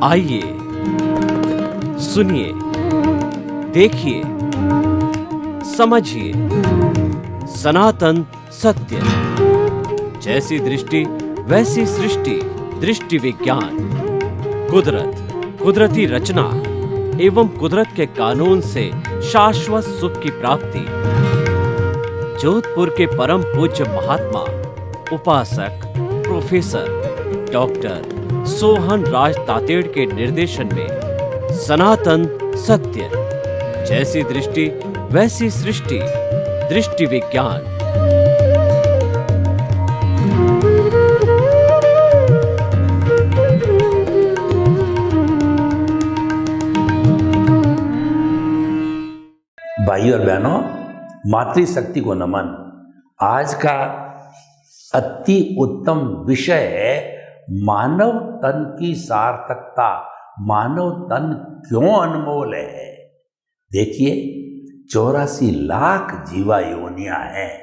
आइए सुनिए, देखिए, समझिए सनातन सत्य। जैसी दृष्टि वैसी सृष्टि, दृष्टि विज्ञान। कुदरत, कुदरती रचना एवं कुदरत के कानून से शाश्वत सुख की प्राप्ति। जोधपुर के परम पूज्य महात्मा उपासक प्रोफेसर डॉक्टर सोहन राज तातेड़ के निर्देशन में सनातन सत्य। जैसी दृष्टि वैसी सृष्टि, दृष्टि विज्ञान। भाइयों और बहनों, मातृशक्ति को नमन। आज का अति उत्तम विषय है मानव तन की सार्थकता। मानव तन क्यों अनमोल है? देखिए, 84 लाख जीवा योनियां हैं।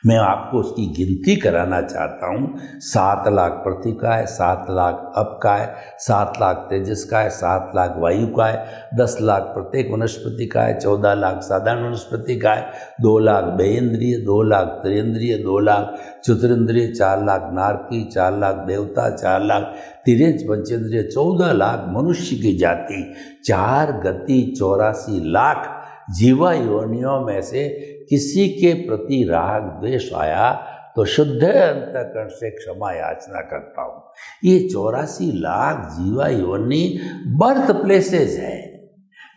मैं आपको उसकी गिनती कराना चाहता हूँ। 7 लाख पृथ्वी का है, 7 लाख अप का है, 7 लाख तेजस का है, 7 लाख वायु का है, 10 लाख प्रत्येक वनस्पति का है, 14 लाख साधारण वनस्पति का है, 2 लाख बेइंद्रिय, 2 लाख त्रिइंद्रिय, 2 लाख चतुरिंद्रिय, 4 लाख नारकी, 4 लाख देवता, 4 लाख तिर्यंच पंचेंद्रिय, 14 लाख मनुष्य की जाति, 4 गति 84 लाख जीवा योनियों में से किसी के प्रति राग द्वेष आया तो शुद्ध अंतःकरण से क्षमा याचना करता हूँ। ये 84 लाख जीवा योनि बर्थ प्लेसेस है,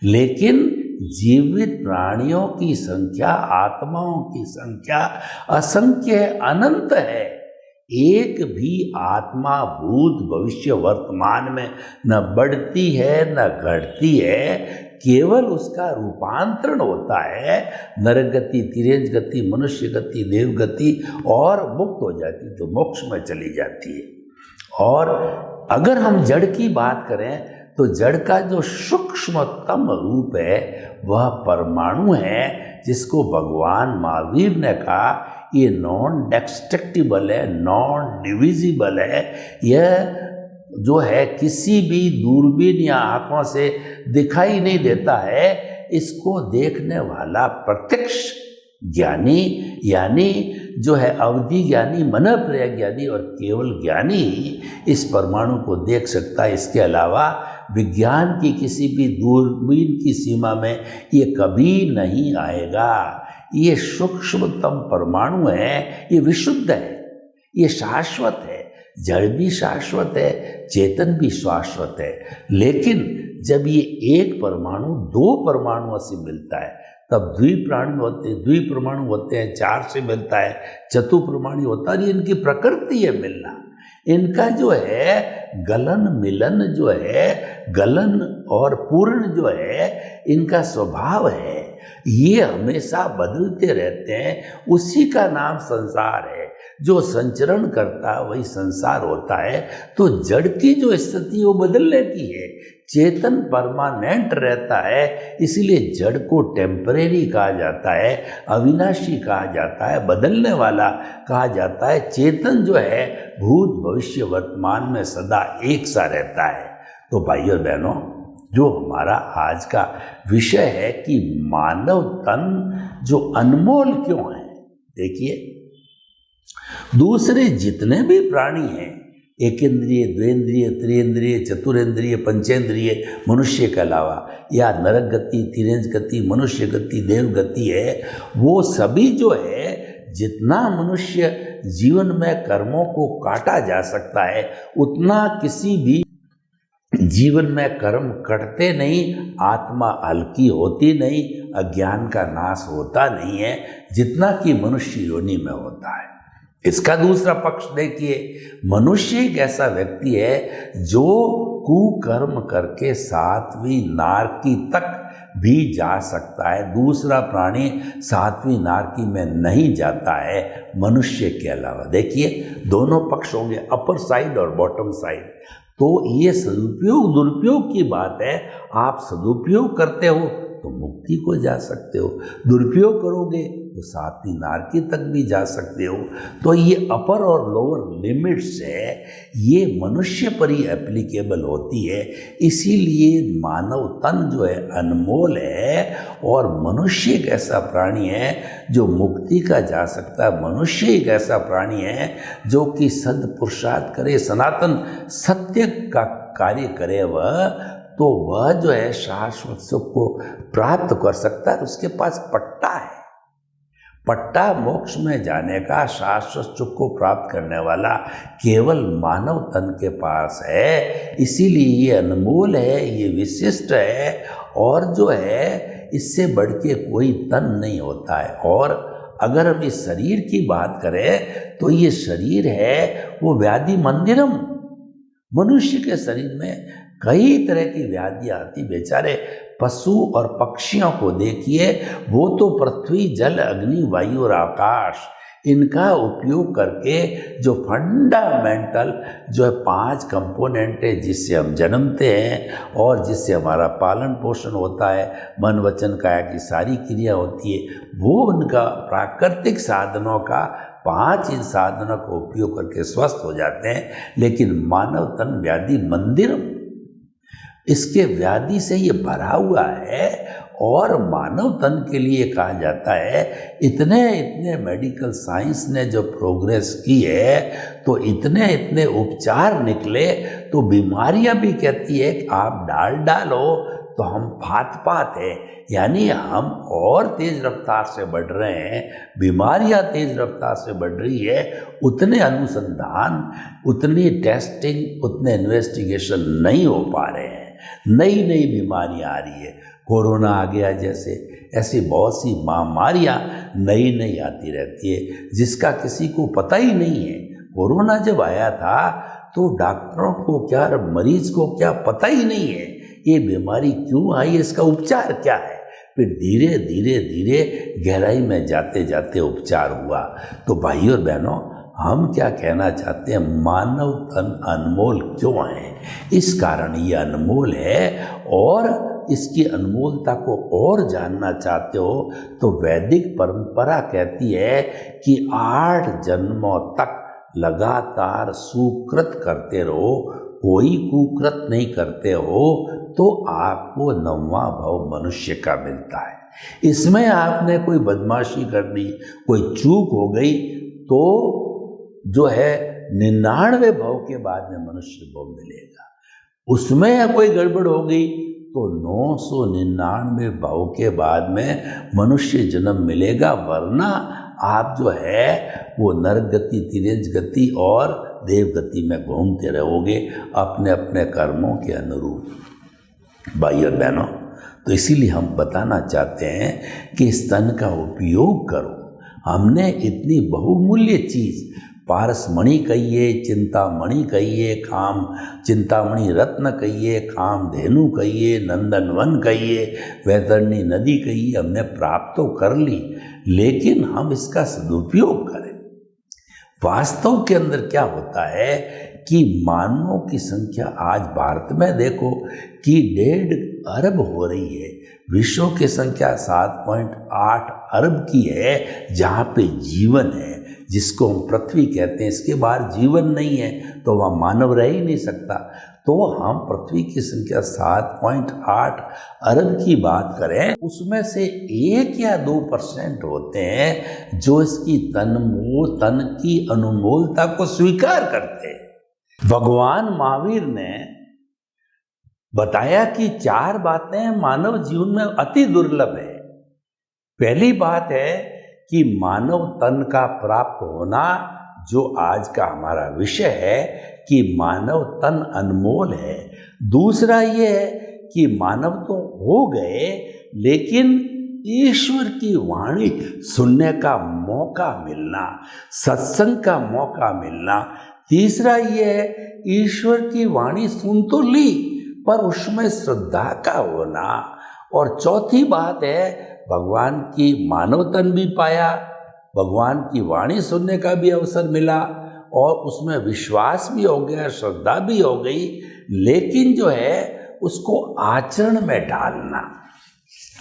लेकिन जीवित प्राणियों की संख्या, आत्माओं की संख्या असंख्य अनंत है। एक भी आत्मा भूत भविष्य वर्तमान में न बढ़ती है न घटती है, केवल उसका रूपांतरण होता है। नरक गति, तिर्यंच गति, मनुष्य गति, देव गति और मुक्त हो जाती, तो मोक्ष में चली जाती है। और अगर हम जड़ की बात करें तो जड़ का जो सूक्ष्मतम रूप है वह परमाणु है, जिसको भगवान महावीर ने कहा ये नॉन डेस्ट्रक्टिबल है, नॉन डिविजिबल है। यह जो है किसी भी दूरबीन या आंखों से दिखाई नहीं देता है। इसको देखने वाला प्रत्यक्ष ज्ञानी, यानी जो है अवधि ज्ञानी, मन प्रज्ञानी और केवल ज्ञानी इस परमाणु को देख सकता है। इसके अलावा विज्ञान की किसी भी दूरबीन की सीमा में ये कभी नहीं आएगा। ये सूक्ष्मतम परमाणु है, ये विशुद्ध है, ये शाश्वत है। जड़ भी शाश्वत है, चेतन भी शाश्वत है। लेकिन जब ये एक परमाणु 2 परमाणुओं से मिलता है तब द्विप्राणु होते हैं, द्विपरमाणु होते हैं, 4 से मिलता है, चतुर्परमाणु होता है। इनकी प्रकृति है मिलना। इनका जो है गलन मिलन जो है, गलन और पूर्ण जो है, इनका स्वभाव है। ये हमेशा बदलते रहते हैं। उसी का नाम संसार है। जो संचरण करता है वही संसार होता है। तो जड़ की जो स्थिति वो बदलने की है, चेतन परमानेंट रहता है। इसीलिए जड़ को टेम्परेरी कहा जाता है, अविनाशी कहा जाता है, बदलने वाला कहा जाता है। चेतन जो है भूत भविष्य वर्तमान में सदा एक सा रहता है। तो भाइयों और बहनों, जो हमारा आज का विषय है कि मानव तन जो अनमोल क्यों है। देखिए, दूसरे जितने भी प्राणी हैं, एक इंद्रिय, द्वेंद्रिय, त्रिइंद्रिय, चतुरेंद्रिय, पंचेंद्रिय, मनुष्य के अलावा, या नरक गति, तिर्यंच गति, मनुष्य गति, देव गति है, वो सभी जो है, जितना मनुष्य जीवन में कर्मों को काटा जा सकता है उतना किसी भी जीवन में कर्म कटते नहीं, आत्मा हल्की होती नहीं, अज्ञान का नाश होता नहीं है, जितना कि मनुष्य योनि में होता है। इसका दूसरा पक्ष देखिए, मनुष्य एक ऐसा व्यक्ति है जो कुकर्म करके 7वीं नारकी तक भी जा सकता है। दूसरा प्राणी 7वीं नारकी में नहीं जाता है मनुष्य के अलावा। देखिए, दोनों पक्ष होंगे, अपर साइड और बॉटम साइड। तो ये सदुपयोग दुरुपयोग की बात है। आप सदुपयोग करते हो तो मुक्ति को जा सकते हो, दुरुपयोग करोगे तो सातवीं नारकी तक भी जा सकते हो। तो ये अपर और लोअर लिमिट्स है, ये मनुष्य पर ही एप्लीकेबल होती है। इसीलिए मानव तन जो है अनमोल है, और मनुष्य एक ऐसा प्राणी है जो मुक्ति का जा सकता है। मनुष्य एक ऐसा प्राणी है जो कि सद्पुरुषार्थ करे, सनातन सत्य का कार्य करे, तो वह जो है शाश्वत सुख को प्राप्त कर सकता है। उसके पास पट्टा है, पट्टा मोक्ष में जाने का, शाश्वत सुख को प्राप्त करने वाला केवल मानव तन के पास है। इसीलिए ये अनमोल है, ये विशिष्ट है, और जो है इससे बढ़ के कोई तन नहीं होता है। और अगर हम इस शरीर की बात करें तो ये शरीर है वो व्याधि मंदिरम। मनुष्य के शरीर में कई तरह की व्याधियाँ आती। बेचारे पशु और पक्षियों को देखिए, वो तो पृथ्वी, जल, अग्नि, वायु और आकाश, इनका उपयोग करके जो फंडामेंटल जो है 5 कंपोनेंट है, जिससे हम जन्मते हैं और जिससे हमारा पालन पोषण होता है, मन वचन काया की सारी क्रिया होती है, वो उनका प्राकृतिक साधनों का 5 इन साधनों का उपयोग करके स्वस्थ हो जाते हैं। लेकिन मानव तन व्याधि मंदिर, इसके व्याधि से ये भरा हुआ है। और मानव तन के लिए कहा जाता है, इतने इतने मेडिकल साइंस ने जो प्रोग्रेस की है, तो इतने इतने उपचार निकले, तो बीमारियां भी कहती है कि आप डालो तो हम फात है, यानी हम और तेज रफ्तार से बढ़ रहे हैं, बीमारियां तेज रफ्तार से बढ़ रही है। उतने अनुसंधान, उतनी टेस्टिंग, उतने इन्वेस्टिगेशन नहीं हो पा रहे हैं। नई नई बीमारियां आ रही है, कोरोना आ गया जैसे, ऐसी बहुत सी महामारियां नई नई आती रहती है, जिसका किसी को पता ही नहीं है। कोरोना जब आया था तो डॉक्टरों को क्या, मरीज को क्या पता ही नहीं है ये बीमारी क्यों आई, इसका उपचार क्या है। फिर धीरे धीरे धीरे गहराई में जाते जाते उपचार हुआ। तो भाइयों और बहनों, हम क्या कहना चाहते हैं, मानव तन अनमोल क्यों है? इस कारण ये अनमोल है। और इसकी अनमोलता को और जानना चाहते हो तो वैदिक परंपरा कहती है कि 8 जन्मों तक लगातार सुकृत करते रहो, कोई कुकृत नहीं करते हो, तो आपको 9वां भाव मनुष्य का मिलता है। इसमें आपने कोई बदमाशी कर दी, कोई चूक हो गई, तो जो है 99 भाव के बाद में मनुष्य भाव मिलेगा। उसमें कोई गड़बड़ हो गई तो 999 भाव के बाद में मनुष्य जन्म मिलेगा, वरना आप जो है वो नरक गति, तिर्यज गति और देव गति में घूमते रहोगे अपने अपने कर्मों के अनुरूप। भाई और बहनों, तो इसीलिए हम बताना चाहते हैं कि इस तन का उपयोग करो। हमने इतनी बहुमूल्य चीज़, पारसमणि कहिए, चिंतामणि कहिए, काम चिंतामणि रत्न कहिए, काम धेनु कहिए, नंदनवन कहिए, वैतरणी नदी कहिए, हमने प्राप्त तो कर ली, लेकिन हम इसका सदुपयोग करें। वास्तव के अंदर क्या होता है कि मानवों की संख्या आज भारत में देखो कि 1.5 अरब हो रही है। विश्व की संख्या 7.8 अरब की है, जहाँ पे जीवन है, जिसको हम पृथ्वी कहते हैं। इसके बाहर जीवन नहीं है तो वह मानव रह ही नहीं सकता। तो हम पृथ्वी की संख्या 7.8 अरब की बात करें, उसमें से 1 या 2% होते हैं जो इसकी तन की अनमोलता को स्वीकार करते हैं। भगवान महावीर ने बताया कि 4 बातें मानव जीवन में अति दुर्लभ है। पहली बात है कि मानव तन का प्राप्त होना, जो आज का हमारा विषय है कि मानव तन अनमोल है। दूसरा ये है कि मानव तो हो गए, लेकिन ईश्वर की वाणी सुनने का मौका मिलना, सत्संग का मौका मिलना। तीसरा ये है, ईश्वर की वाणी सुन तो ली पर उसमें श्रद्धा का होना। और चौथी बात है, भगवान की मानव तन भी पाया, भगवान की वाणी सुनने का भी अवसर मिला और उसमें विश्वास भी हो गया, श्रद्धा भी हो गई, लेकिन जो है उसको आचरण में डालना।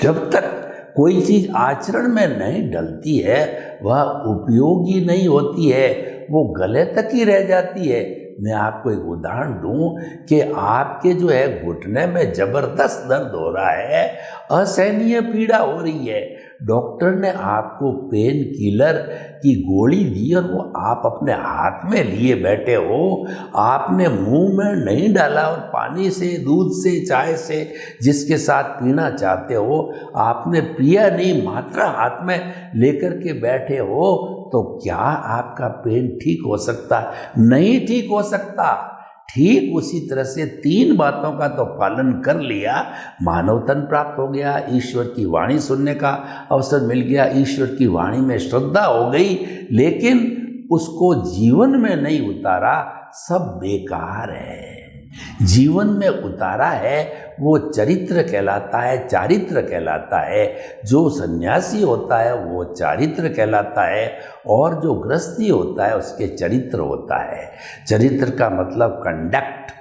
जब तक कोई चीज़ आचरण में नहीं डलती है वह उपयोगी नहीं होती है, वो गले तक ही रह जाती है। मैं आपको एक उदाहरण दूं कि आपके जो है घुटने में जबरदस्त दर्द हो रहा है, असहनीय पीड़ा हो रही है, डॉक्टर ने आपको पेन किलर की गोली दी और वो आप अपने हाथ में लिए बैठे हो, आपने मुंह में नहीं डाला और पानी से, दूध से, चाय से जिसके साथ पीना चाहते हो आपने पिया नहीं, मात्रा हाथ में लेकर के बैठे हो, तो क्या आपका पेन ठीक हो सकता? नहीं ठीक हो सकता। ठीक उसी तरह से 3 बातों का तो पालन कर लिया, मानव तन प्राप्त हो गया, ईश्वर की वाणी सुनने का अवसर मिल गया, ईश्वर की वाणी में श्रद्धा हो गई, लेकिन उसको जीवन में नहीं उतारा, सब बेकार है। जीवन में उतारा है वो चरित्र कहलाता है, चारित्र कहलाता है। जो सन्यासी होता है वो चारित्र कहलाता है और जो गृहस्थी होता है उसके चरित्र होता है। चरित्र का मतलब कंडक्ट,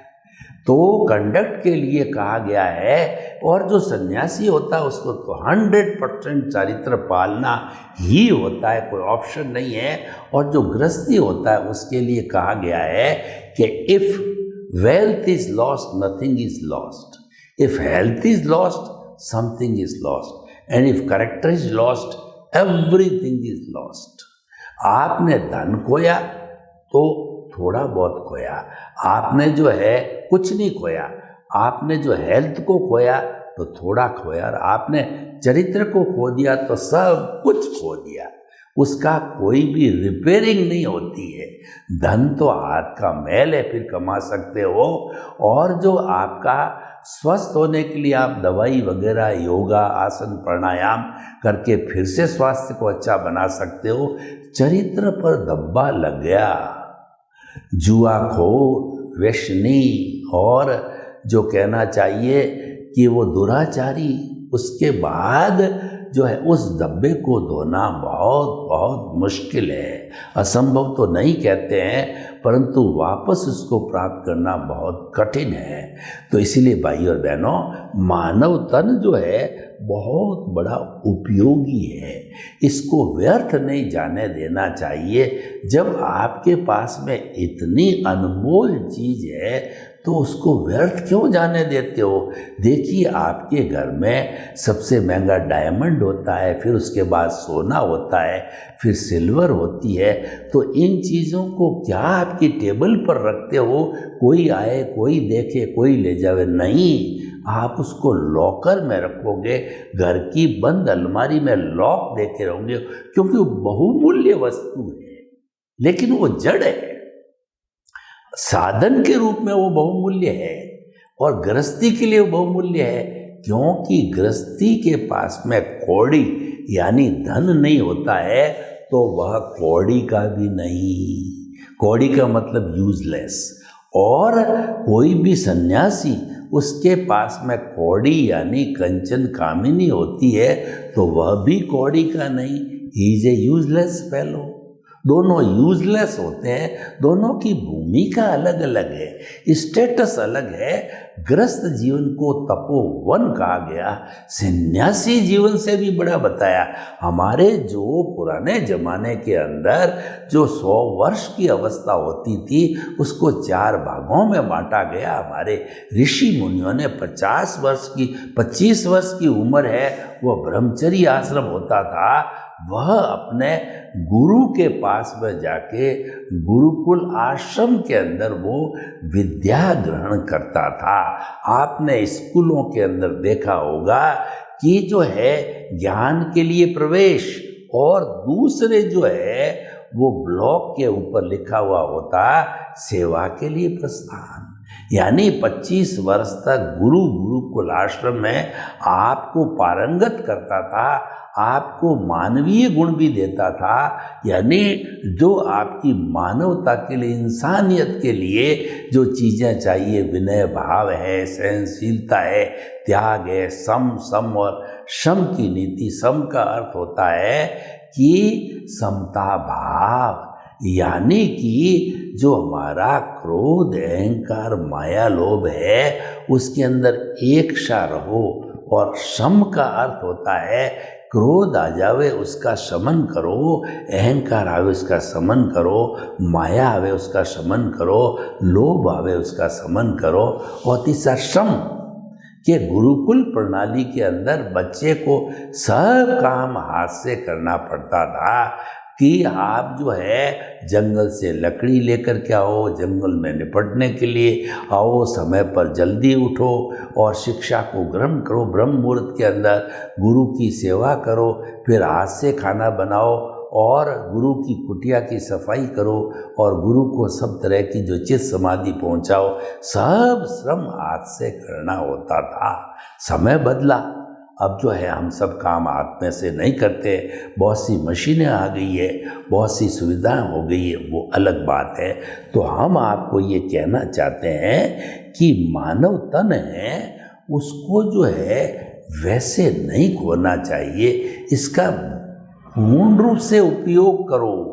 तो कंडक्ट के लिए कहा गया है। और जो सन्यासी होता है उसको तो 100% चारित्र पालना ही होता है, कोई ऑप्शन नहीं है। और जो गृहस्थी होता है उसके लिए कहा गया है कि if wealth is lost, nothing is lost. If health is lost, something is lost. And if character is lost, everything is lost. आपने धन खोया तो थोड़ा बहुत खोया, आपने जो है कुछ नहीं खोया, आपने जो हेल्थ को खोया तो थोड़ा खोया, और आपने चरित्र को खो दिया तो सब कुछ खो दिया। उसका कोई भी रिपेयरिंग नहीं होती है। धन तो हाथ का मैल है, फिर कमा सकते हो, और जो आपका स्वस्थ होने के लिए आप दवाई वगैरह, योगा, आसन, प्राणायाम करके फिर से स्वास्थ्य को अच्छा बना सकते हो। चरित्र पर धब्बा लग गया, जुआखोर, व्यसनी, और जो कहना चाहिए कि वो दुराचारी, उसके बाद जो है उस धब्बे को धोना बहुत बहुत मुश्किल है। असंभव तो नहीं कहते हैं, परंतु वापस उसको प्राप्त करना बहुत कठिन है। तो इसीलिए भाई और बहनों, मानव तन जो है बहुत बड़ा उपयोगी है, इसको व्यर्थ नहीं जाने देना चाहिए। जब आपके पास में इतनी अनमोल चीज़ है तो उसको व्यर्थ क्यों जाने देते हो? देखिए, आपके घर में सबसे महंगा डायमंड होता है, फिर उसके बाद सोना होता है, फिर सिल्वर होती है। तो इन चीज़ों को क्या आपकी टेबल पर रखते हो? कोई आए, कोई देखे, कोई ले जावे? नहीं, आप उसको लॉकर में रखोगे, घर की बंद अलमारी में लॉक देके रहोगे, क्योंकि वो बहुमूल्य वस्तु है, लेकिन वो जड़ है। साधन के रूप में वो बहुमूल्य है और गृहस्थी के लिए वो बहुमूल्य है, क्योंकि गृहस्थी के पास में कौड़ी यानी धन नहीं होता है, तो वह कौड़ी का भी नहीं। कौड़ी का मतलब यूजलेस। और कोई भी सन्यासी, उसके पास में कौड़ी यानी कंचन कामिनी होती है, तो वह भी कौड़ी का नहीं। He is a useless fellow. दोनों यूजलेस होते हैं, दोनों की भूमिका अलग अलग है, स्टेटस अलग है। गृहस्थ जीवन को तपोवन कहा गया, सन्यासी जीवन से भी बड़ा बताया। हमारे जो पुराने जमाने के अंदर जो 100 वर्ष की अवस्था होती थी, उसको 4 भागों में बांटा गया। हमारे ऋषि मुनियों ने 50 वर्ष की, 25 वर्ष की उम्र है, वह ब्रह्मचर्य आश्रम होता था, वह अपने गुरु के पास में जाके गुरुकुल आश्रम के अंदर वो विद्या ग्रहण करता था। आपने स्कूलों के अंदर देखा होगा कि जो है ज्ञान के लिए प्रवेश, और दूसरे जो है वो ब्लॉक के ऊपर लिखा हुआ होता सेवा के लिए प्रस्थान। यानी 25 वर्ष तक गुरुकुल आश्रम में आपको पारंगत करता था, आपको मानवीय गुण भी देता था, यानी जो आपकी मानवता के लिए, इंसानियत के लिए जो चीज़ें चाहिए, विनय भाव है, सहनशीलता है, त्याग है, सम और शम की नीति। सम का अर्थ होता है कि समता भाव, यानी कि जो हमारा क्रोध, अहंकार, माया, लोभ है, उसके अंदर एक सा रहो। और सम का अर्थ होता है क्रोध आ जावे उसका शमन करो, अहंकार आवे उसका शमन करो, माया आवे उसका शमन करो, लोभ आवे उसका शमन करो। और तीसरा श्रम, कि गुरुकुल प्रणाली के अंदर बच्चे को सब काम हाथ से करना पड़ता था कि आप जो है जंगल से लकड़ी लेकर के आओ, जंगल में निपटने के लिए आओ, समय पर जल्दी उठो और शिक्षा को ग्रहण करो, ब्रह्म मुहूर्त के अंदर गुरु की सेवा करो, फिर हाथ से खाना बनाओ और गुरु की कुटिया की सफाई करो और गुरु को सब तरह की जो चित्त समाधि पहुंचाओ। सब श्रम हाथ से करना होता था। समय बदला, अब जो है हम सब काम हाथ में से नहीं करते, बहुत सी मशीनें आ गई है, बहुत सी सुविधाएं हो गई है, वो अलग बात है। तो हम आपको ये कहना चाहते हैं कि मानव तन है उसको जो है वैसे नहीं खोना चाहिए, इसका पूर्ण रूप से उपयोग करो।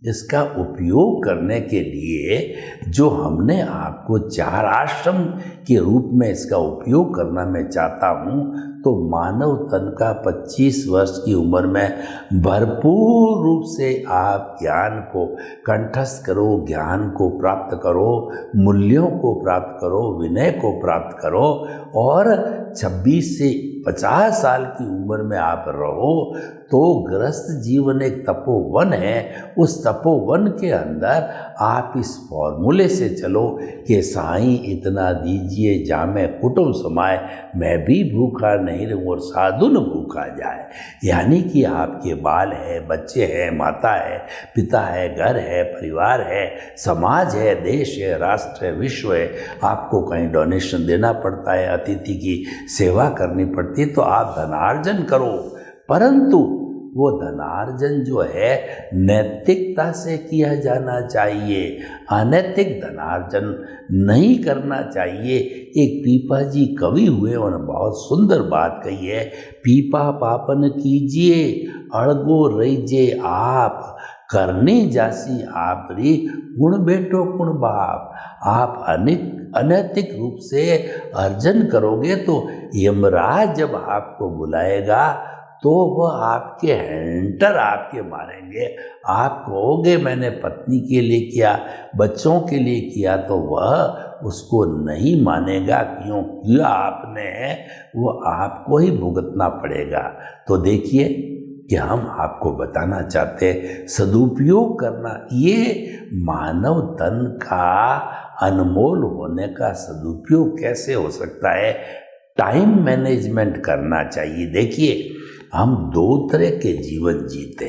इसका उपयोग करने के लिए जो हमने आपको 4 आश्रम के रूप में इसका उपयोग करना मैं चाहता हूँ, तो मानव तन का 25 वर्ष की उम्र में भरपूर रूप से आप ज्ञान को कंठस्थ करो, ज्ञान को प्राप्त करो, मूल्यों को प्राप्त करो, विनय को प्राप्त करो और 26 से 50 साल की उम्र में आप रहो तो गृहस्थ जीवन एक तपोवन है। उस तपोवन के अंदर आप इस फॉर्मूले से चलो कि साईं इतना दीजिए जामे कुटुंब समाए, मैं भी भूखा नहीं रहूं और साधु न भूखा जाए। यानी कि आपके बाल है, बच्चे हैं, माता है, पिता है, घर है, परिवार है, समाज है, देश है, राष्ट्र है, विश्व है, आपको कहीं डोनेशन देना पड़ता है, अतिथि की सेवा करनी पड़ती है, तो आप धनार्जन करो, परंतु वो धनार्जन जो है नैतिकता से किया जाना चाहिए, अनैतिक धनार्जन नहीं करना चाहिए। एक पीपा जी कवि हुए, उन्होंने बहुत सुंदर बात कही है, पीपा पापन कीजिए अड़गो रहीजे आप, करने जासी आप रे गुण बेटो गुण बाप। आप अनैतिक रूप से अर्जन करोगे तो यमराज जब आपको बुलाएगा तो वह आपके हैंटर आपके मारेंगे। आप कहोगे मैंने पत्नी के लिए किया, बच्चों के लिए किया, तो वह उसको नहीं मानेगा। क्यों किया आपने, वो आपको ही भुगतना पड़ेगा। तो देखिए कि हम आपको बताना चाहते हैं, सदुपयोग करना, ये मानव तन का अनमोल होने का सदुपयोग कैसे हो सकता है। टाइम मैनेजमेंट करना चाहिए। देखिए हम 2 तरह के जीवन जीते,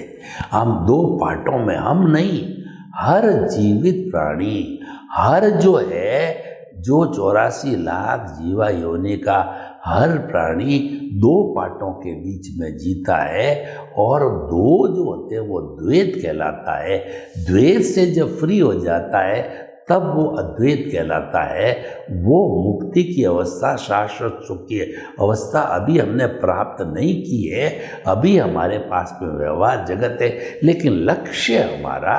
हम 2 पार्टों में, हम नहीं, हर जीवित प्राणी, हर जो है जो 84 लाख जीवा योनि का हर प्राणी 2 पार्टों के बीच में जीता है। और 2 जो होते हैं वो द्वैत कहलाता है। द्वैत से जब फ्री हो जाता है तब वो अद्वैत कहलाता है। वो मुक्ति की अवस्था, शाश्वत सुख की अवस्था अभी हमने प्राप्त नहीं की है। अभी हमारे पास में व्यवहार जगत है, लेकिन लक्ष्य हमारा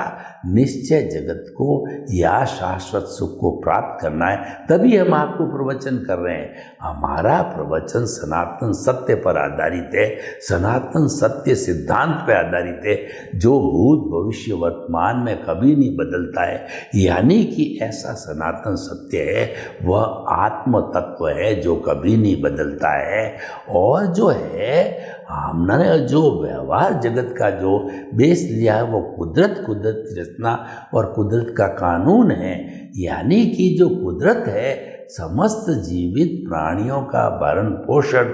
निश्चय जगत को या शाश्वत सुख को प्राप्त करना है। तभी हम आपको प्रवचन कर रहे हैं। हमारा प्रवचन सनातन सत्य पर आधारित है, सनातन सत्य सिद्धांत पर आधारित है, जो भूत भविष्य वर्तमान में कभी नहीं बदलता है। यानी कि ऐसा सनातन सत्य है, वह आत्म तत्व है जो कभी नहीं बदलता है। और जो है हमने जो व्यवहार जगत का जो बेस लिया है वो कुदरत की रचना और कुदरत का कानून है। यानी कि जो कुदरत है समस्त जीवित प्राणियों का भरण पोषण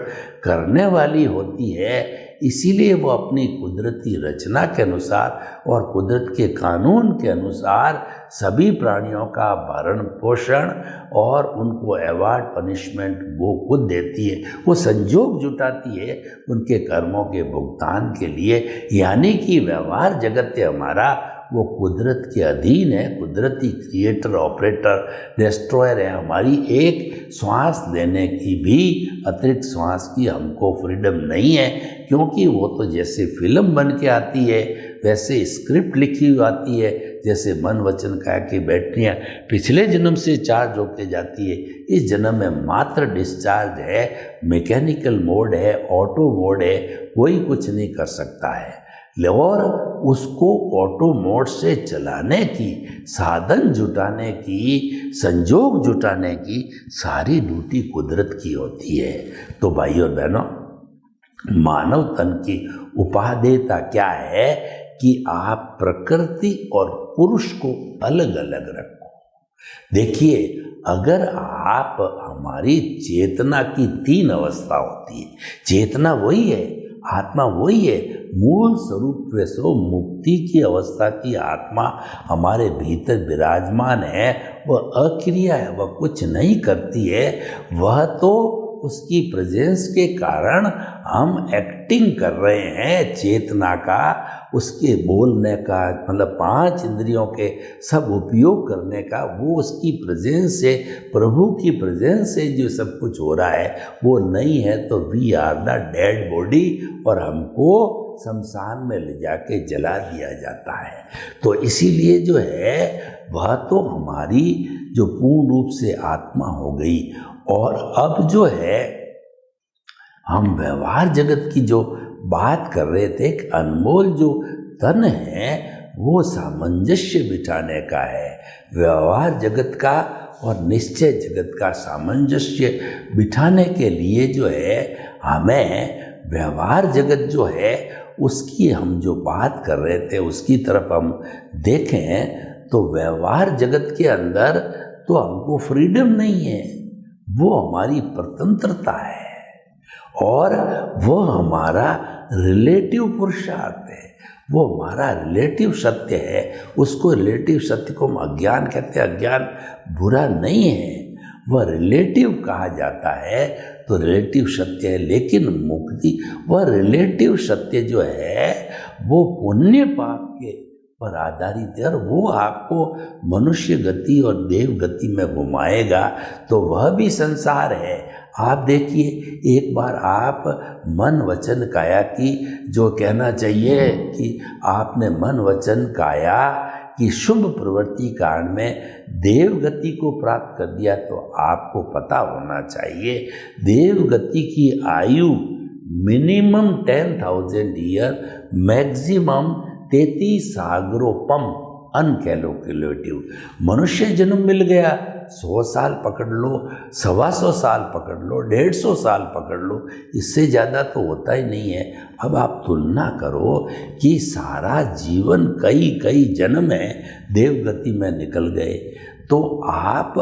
करने वाली होती है। इसीलिए वो अपनी कुदरती रचना के अनुसार और कुदरत के कानून के अनुसार सभी प्राणियों का भरण पोषण और उनको अवार्ड पनिशमेंट वो खुद देती है। वो संजोग जुटाती है उनके कर्मों के भुगतान के लिए। यानी कि व्यवहार जगत है हमारा, वो कुदरत के अधीन है। कुदरती क्रिएटर, ऑपरेटर, डिस्ट्रॉयर है। हमारी एक श्वास लेने की भी, अतिरिक्त श्वास की हमको फ्रीडम नहीं है, क्योंकि वो तो जैसे फिल्म बन के आती है, वैसे स्क्रिप्ट लिखी हुई आती है, जैसे मन वचन काया की बैटरियाँ पिछले जन्म से चार्ज होके जाती है, इस जन्म में मात्र डिस्चार्ज है, मैकेनिकल मोड है, ऑटो मोड है, कोई कुछ नहीं कर सकता है। और उसको ऑटो मोड से चलाने की, साधन जुटाने की, संजोग जुटाने की सारी ड्यूटी कुदरत की होती है। तो भाइयों और बहनों, मानव तन की उपादेयता क्या है कि आप प्रकृति और पुरुष को अलग अलग रखो। देखिए, अगर आप, हमारी चेतना की 3 अवस्था होती है। चेतना वही है, आत्मा वही है, मूल स्वरूप में सो मुक्ति की अवस्था की आत्मा हमारे भीतर विराजमान है। वह अक्रिया है, वह कुछ नहीं करती है। वह तो उसकी प्रेजेंस के कारण हम एक्टिंग कर रहे हैं चेतना का, उसके बोलने का, मतलब 5 इंद्रियों के सब उपयोग करने का, वो उसकी प्रेजेंस से, प्रभु की प्रेजेंस से जो सब कुछ हो रहा है वो नहीं है। तो we are the dead body, और हमको शमशान में ले जाके जला दिया जाता है। तो इसीलिए जो है वह तो हमारी जो पूर्ण रूप से आत्मा हो गई। और अब जो है हम व्यवहार जगत की जो बात कर रहे थे, एक अनमोल जो तन है वो सामंजस्य बिठाने का है। व्यवहार जगत का और निश्चय जगत का सामंजस्य बिठाने के लिए जो है हमें व्यवहार जगत जो है उसकी हम जो बात कर रहे थे उसकी तरफ हम देखें तो व्यवहार जगत के अंदर तो हमको फ्रीडम नहीं है, वो हमारी स्वतंत्रता है और वो हमारा रिलेटिव पुरुषार्थ है, वो हमारा रिलेटिव सत्य है। उसको रिलेटिव सत्य को हम अज्ञान कहते हैं। अज्ञान बुरा नहीं है, वह रिलेटिव कहा जाता है, तो रिलेटिव सत्य है। लेकिन मुक्ति, वह रिलेटिव सत्य जो है वो पुण्य पाप के पर आधारित है और वो आपको मनुष्य गति और देव गति में घुमाएगा। तो वह भी संसार है। आप देखिए, एक बार आप मन वचन काया की जो कहना चाहिए कि आपने मन वचन काया कि शुभ प्रवृत्ति कारण में देव गति को प्राप्त कर दिया, तो आपको पता होना चाहिए देव गति की आयु मिनिमम 10,000 ईयर, मैक्सिमम 33 सागरोपम अनकैलकुलेटिव। मनुष्य जन्म मिल गया, 100 साल पकड़ लो, 125 साल पकड़ लो, 150 साल पकड़ लो, इससे ज़्यादा तो होता ही नहीं है। अब आप तुलना करो कि सारा जीवन कई कई जन्म है देवगति में निकल गए, तो आप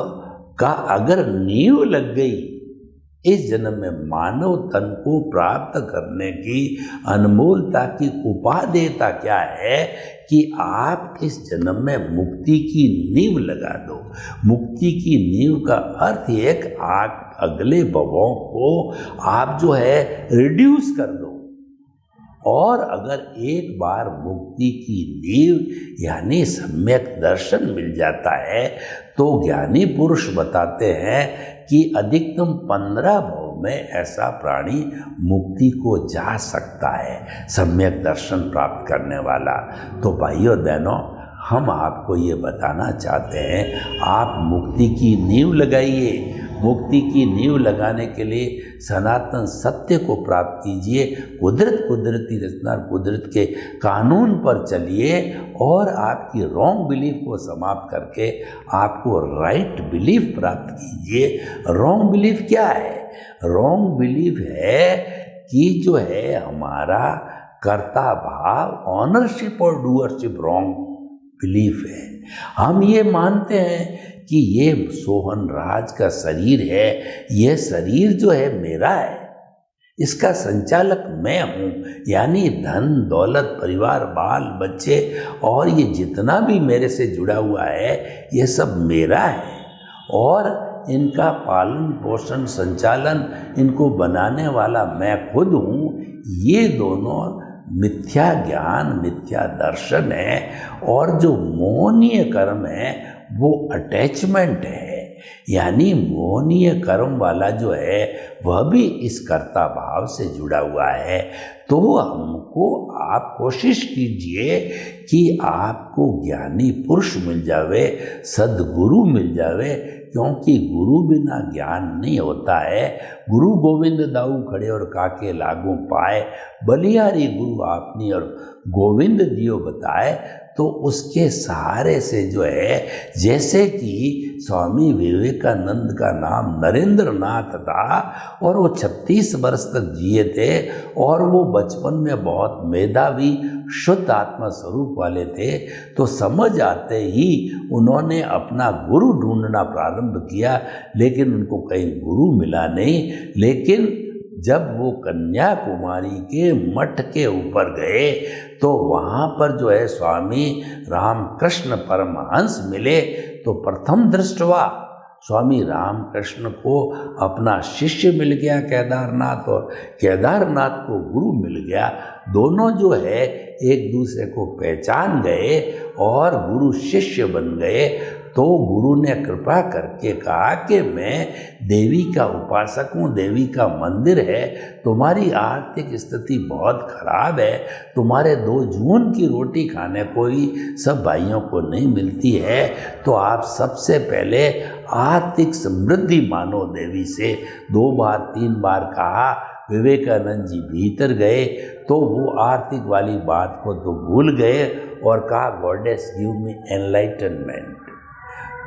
का अगर नींव लग गई इस जन्म में मानव तन को प्राप्त करने की अनमोलता की उपादेयता क्या है कि आप इस जन्म में मुक्ति की नींव लगा दो। मुक्ति की नींव का अर्थ एक आप अगले भवों को आप जो है रिड्यूस कर दो। और अगर एक बार मुक्ति की नींव यानी सम्यक दर्शन मिल जाता है तो ज्ञानी पुरुष बताते हैं कि अधिकतम 15 भव में ऐसा प्राणी मुक्ति को जा सकता है, सम्यक दर्शन प्राप्त करने वाला। तो भाइयों बहनों, हम आपको ये बताना चाहते हैं, आप मुक्ति की नींव लगाइए। मुक्ति की नींव लगाने के लिए सनातन सत्य को प्राप्त कीजिए, कुदरती रचना, कुदरत के कानून पर चलिए और आपकी रॉन्ग बिलीफ को समाप्त करके आपको राइट बिलीफ प्राप्त कीजिए। रॉन्ग बिलीफ क्या है? रॉन्ग बिलीफ है कि जो है हमारा कर्ता भाव, ऑनरशिप और डूअरशिप रॉन्ग बिलीफ है। हम ये मानते हैं कि ये सोहन राज का शरीर है, ये शरीर जो है मेरा है, इसका संचालक मैं हूँ, यानी धन दौलत परिवार बाल बच्चे और ये जितना भी मेरे से जुड़ा हुआ है ये सब मेरा है और इनका पालन पोषण संचालन इनको बनाने वाला मैं खुद हूँ। ये दोनों मिथ्या ज्ञान, मिथ्या दर्शन है और जो मोहनीय कर्म है वो अटैचमेंट है। यानी मोहनीय कर्म वाला जो है वह भी इस कर्ता भाव से जुड़ा हुआ है। तो हमको आप कोशिश कीजिए कि आपको ज्ञानी पुरुष मिल जावे, सद्गुरु मिल जावे, क्योंकि गुरु बिना ज्ञान नहीं होता है। गुरु गोविंद दाऊ खड़े और काके लागू पाए, बलिहारी गुरु आपनी और गोविंद दियो बताए। तो उसके सहारे से जो है, जैसे कि स्वामी विवेकानंद का नाम नरेंद्र नाथ था और वो 36 वर्ष तक जिए थे और वो बचपन में बहुत मेधावी शुद्ध आत्मा स्वरूप वाले थे। तो समझ आते ही उन्होंने अपना गुरु ढूंढना प्रारंभ किया, लेकिन उनको कहीं गुरु मिला नहीं। लेकिन जब वो कन्याकुमारी के मठ के ऊपर गए तो वहाँ पर जो है स्वामी रामकृष्ण परमहंस मिले। तो प्रथम दृष्टवा स्वामी रामकृष्ण को अपना शिष्य मिल गया केदारनाथ, और केदारनाथ को गुरु मिल गया। दोनों जो है एक दूसरे को पहचान गए और गुरु शिष्य बन गए। तो गुरु ने कृपा करके कहा कि मैं देवी का उपासक हूँ, देवी का मंदिर है, तुम्हारी आर्थिक स्थिति बहुत खराब है, तुम्हारे 2 जून की रोटी खाने को ही सब भाइयों को नहीं मिलती है, तो आप सबसे पहले आर्थिक समृद्धि मानो देवी से। 2 बार 3 बार कहा। विवेकानंद जी भीतर गए तो वो आर्थिक वाली बात को तो भूल गए और कहा, goddess give me enlightenment,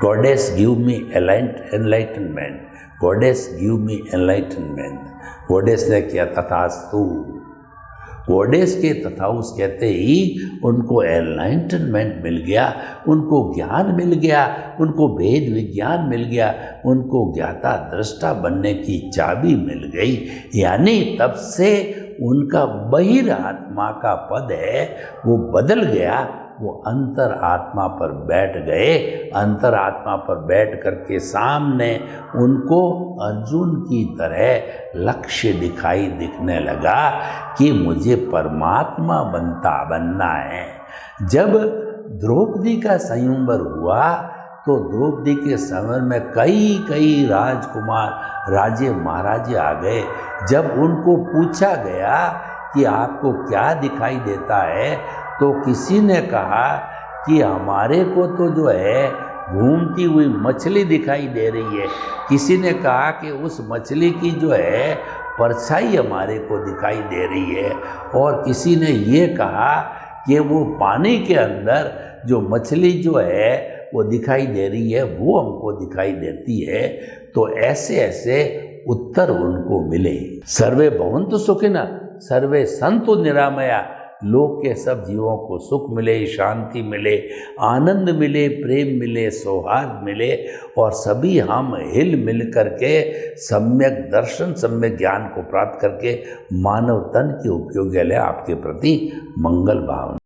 goddess give me enlightenment, goddess give me enlightenment. Goddess ने किया तथास्तु। गॉडेस के तथाउस कहते ही उनको एनलाइटनमेंट मिल गया, उनको ज्ञान मिल गया, उनको वेद विज्ञान मिल गया, उनको ज्ञाता दृष्टा बनने की चाबी मिल गई। यानी तब से उनका बहिरात्मा का पद है वो बदल गया, वो अंतर आत्मा पर बैठ गए। अंतर आत्मा पर बैठ करके सामने उनको अर्जुन की तरह लक्ष्य दिखने लगा कि मुझे परमात्मा बनना है। जब द्रौपदी का संयंवर हुआ तो द्रौपदी के समय में कई राजकुमार राजे महाराजे आ गए। जब उनको पूछा गया कि आपको क्या दिखाई देता है, तो किसी ने कहा कि हमारे को तो जो है घूमती हुई मछली दिखाई दे रही है। किसी ने कहा कि उस मछली की जो है परछाई हमारे को दिखाई दे रही है, और किसी ने ये कहा कि वो पानी के अंदर जो मछली जो है वो दिखाई दे रही है, वो हमको दिखाई देती है। तो ऐसे उत्तर उनको मिले। सर्वे भवन्तु सुखिनः, सर्वे सन्तु निरामया। लोक के सब जीवों को सुख मिले, शांति मिले, आनंद मिले, प्रेम मिले, सौहार्द मिले, और सभी हम हिल मिल करके सम्यक दर्शन, सम्यक ज्ञान को प्राप्त करके मानव तन के उपयोग ले आपके प्रति मंगल भावना।